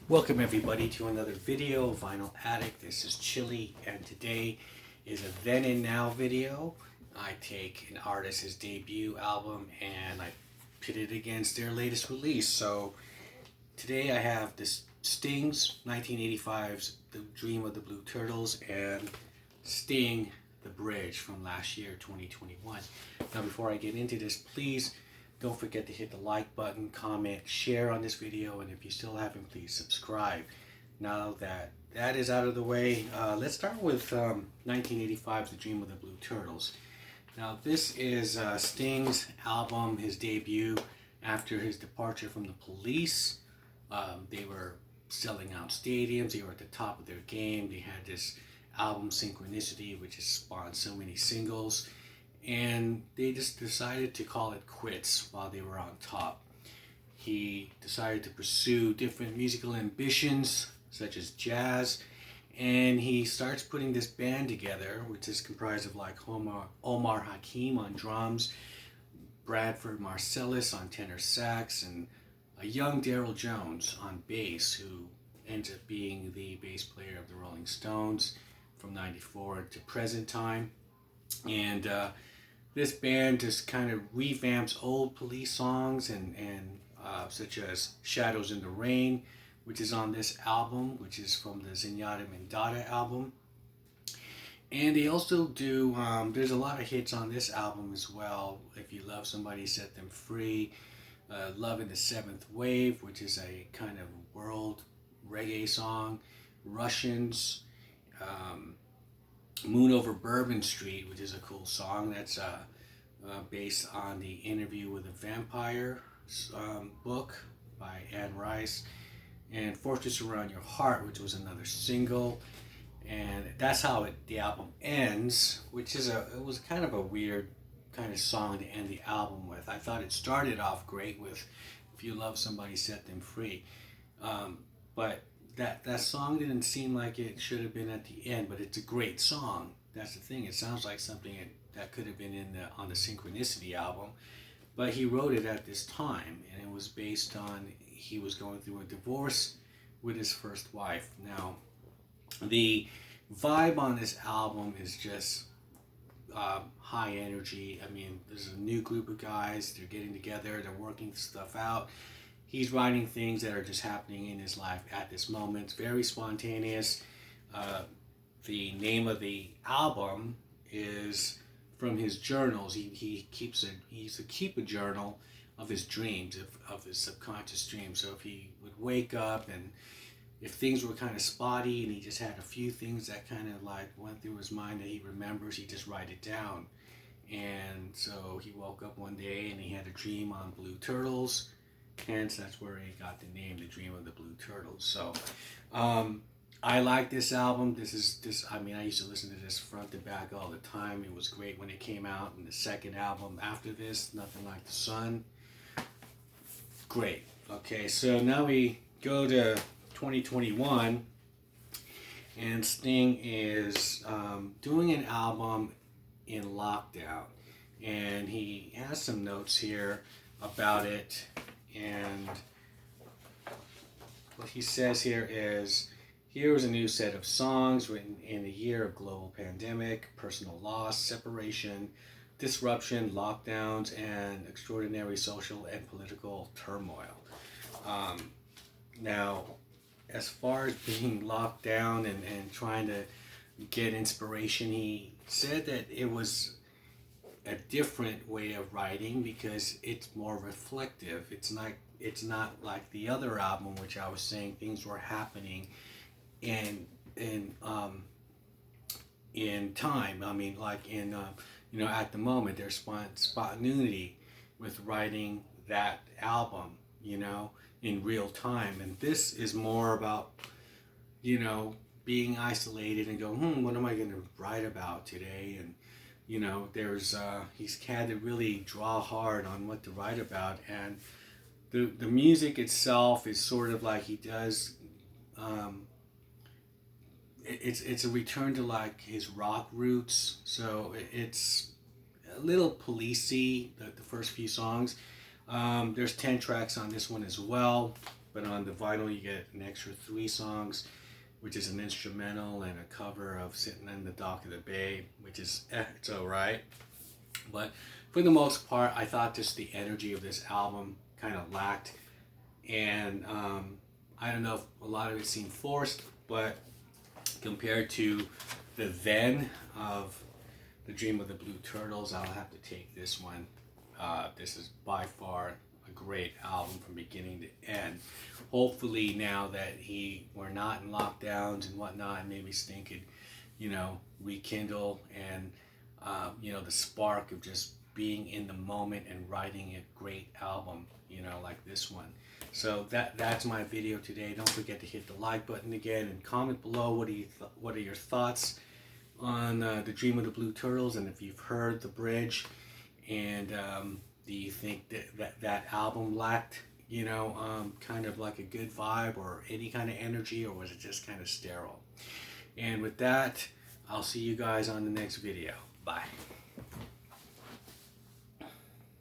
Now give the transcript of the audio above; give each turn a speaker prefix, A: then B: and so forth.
A: Welcome everybody to another video, Vinyl Addict. This is Chili, and today is a then and now video. I take an artist's debut album and I pit it against their latest release. So today I have this Sting's 1985's The Dream of the Blue Turtles and Sting The Bridge from last year, 2021. Now before I get into this, please don't forget to hit the like button, comment, share on this video, and if you still haven't, please subscribe. Now that that is out of the way, let's start with 1985's The Dream of the Blue Turtles. Now this is Sting's album, his debut after his departure from the Police. They were selling out stadiums, they were at the top of their game, they had this album Synchronicity, which has spawned so many singles, and they just decided to call it quits while they were on top. He decided to pursue different musical ambitions, such as jazz, and he starts putting this band together, which is comprised of like Omar Hakim on drums, Bradford Marcellus on tenor sax, and a young Daryl Jones on bass, who ends up being the bass player of the Rolling Stones from '94 to present time. And this band just kind of revamps old Police songs and such as Shadows in the Rain, which is on this album, which is from the Zenyatta Mondatta album. And they also do, there's a lot of hits on this album as well. If You Love Somebody, Set Them Free, Love in the Seventh Wave, which is a kind of world reggae song, Russians, Moon Over Bourbon Street, which is a cool song that's based on the Interview with a Vampire book by Anne Rice, and Fortress Around Your Heart, which was another single. And that's how the album ends, which is it was kind of a weird kind of song to end the album with. I thought it started off great with If You Love Somebody, Set Them Free, but that song didn't seem like it should have been at the end, but it's a great song. That's the thing. It sounds like something that could have been on the Synchronicity album, but he wrote it at this time, and it was based on he was going through a divorce with his first wife. Now, the vibe on this album is just high energy. I mean, there's a new group of guys. They're getting together. They're working stuff out. He's writing things that are just happening in his life at this moment. It's very spontaneous. The name of the album is from his journals. He used to keep a journal of his dreams, of his subconscious dreams. So if he would wake up and if things were kind of spotty and he just had a few things that kind of like went through his mind that he remembers, he just write it down. And so he woke up one day and he had a dream on blue turtles. Hence, that's where he got the name, The Dream of the Blue Turtles. So, I like this album. I mean, I used to listen to this front to back all the time. It was great when it came out. And the second album after this, Nothing Like the Sun. Great. Okay, so now we go to 2021. And Sting is doing an album in lockdown. And he has some notes here about it. And what he says here is, here is a new set of songs written in a year of global pandemic, personal loss, separation, disruption, lockdowns, and extraordinary social and political turmoil. Now, as far as being locked down and trying to get inspiration, he said that it was a different way of writing because it's more reflective. It's not like the other album, which I was saying things were happening in time. I mean, like at the moment, there's spontaneity with writing that album, in real time. And this is more about, being isolated and go, what am I going to write about today? And he's had to really draw hard on what to write about, and the music itself is sort of like he does. It's a return to like his rock roots, so it's a little policey. The first few songs, there's 10 tracks on this one as well. but on the vinyl you get an extra 3 songs, which is an instrumental and a cover of Sitting in the Dock of the Bay, which is, it's alright. But for the most part, I thought just the energy of this album kind of lacked. And I don't know if a lot of it seemed forced, but compared to the then of The Dream of the Blue Turtles, I'll have to take this one. This is by far a great album from beginning to end. Hopefully now that we're not in lockdowns and whatnot, maybe Sting could, rekindle and, the spark of just being in the moment and writing a great album, like this one. So that's my video today. Don't forget to hit the like button again and comment below what are your thoughts on The Dream of the Blue Turtles, and if you've heard the bridge, and do you think that album lacked kind of like a good vibe or any kind of energy, or was it just kind of sterile? And with that, I'll see you guys on the next video. Bye.